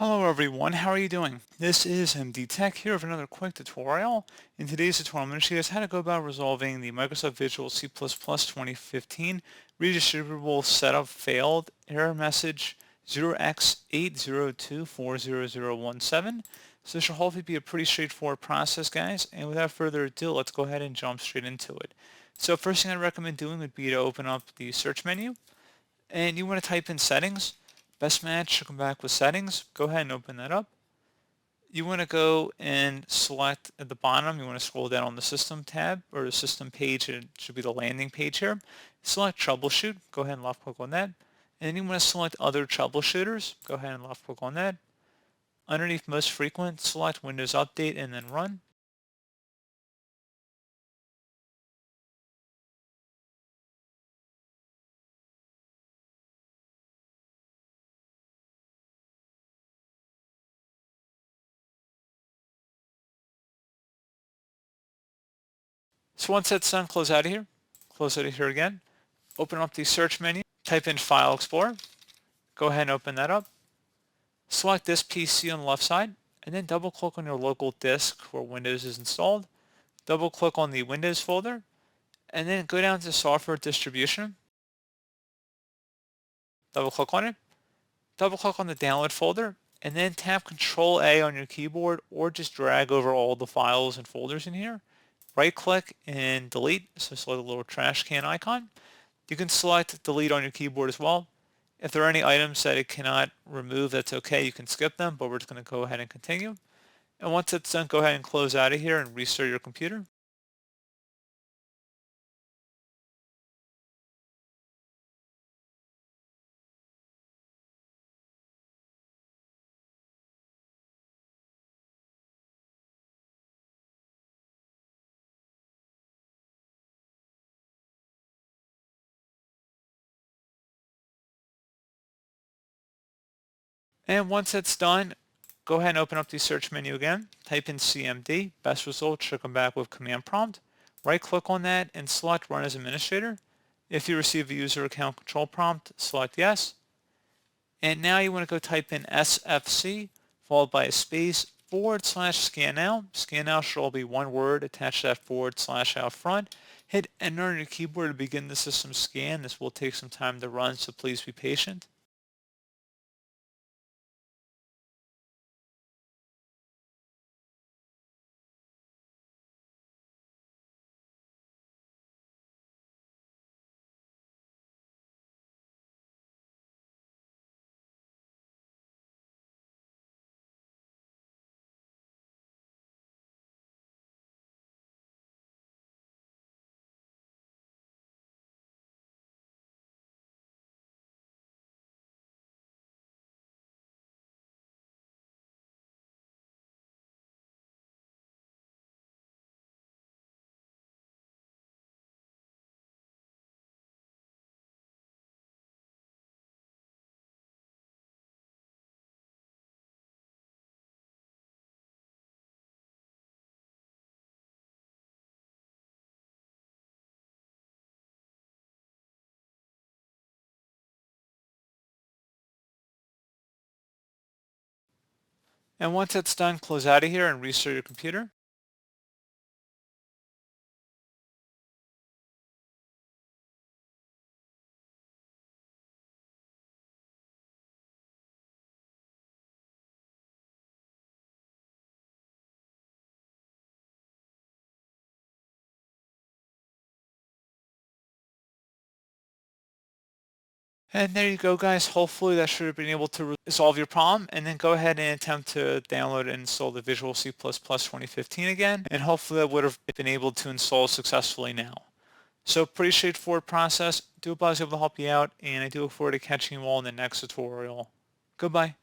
Hello everyone, how are you doing? This is MD Tech here with another quick tutorial. In today's tutorial, I'm going to show you guys how to go about resolving the Microsoft Visual C++ 2015 redistributable setup failed error message 0x80270666. So this should hopefully be a pretty straightforward process, guys. And without further ado, let's go ahead and jump straight into it. So first thing I'd recommend doing would be to open up the search menu, and you want to type in settings. Best match should come back with settings. Go ahead and open that up. You want to go and select at the bottom, you want to scroll down on the system tab or the system page. It should be the landing page here. Select troubleshoot. Go ahead and left click on that. And then you want to select other troubleshooters. Go ahead and left click on that. Underneath most frequent, select Windows Update and then run. So once that's done, close out of here. Close out of here again. Open up the search menu. Type in File Explorer. Go ahead and open that up. Select this PC on the left side, and then double click on your local disk where Windows is installed. Double click on the Windows folder, and then go down to Software Distribution. Double click on it. Double click on the Download folder, and then tap Control A on your keyboard or just drag over all the files and folders in here. Right click and delete, so select the little trash can icon. You can select delete on your keyboard as well. If there are any items that it cannot remove, that's okay. You can skip them, but we're just going to go ahead and continue. And once it's done, go ahead and close out of here and restart your computer. And once it's done, go ahead and open up the search menu again. Type in CMD. Best results should come back with command prompt. Right click on that and select Run as Administrator. If you receive a user account control prompt, select Yes. And now you want to go type in SFC followed by a space /scan now. Scan now should all be one word attached to that / out front. Hit enter on your keyboard to begin the system scan. This will take some time to run, so please be patient. And once it's done, close out of here and restart your computer. And there you go, guys. Hopefully that should have been able to resolve your problem. And then go ahead and attempt to download and install the Visual C++ 2015 again. And hopefully that would have been able to install successfully now. So pretty straightforward process. Do hope I was able to help you out. And I do look forward to catching you all in the next tutorial. Goodbye.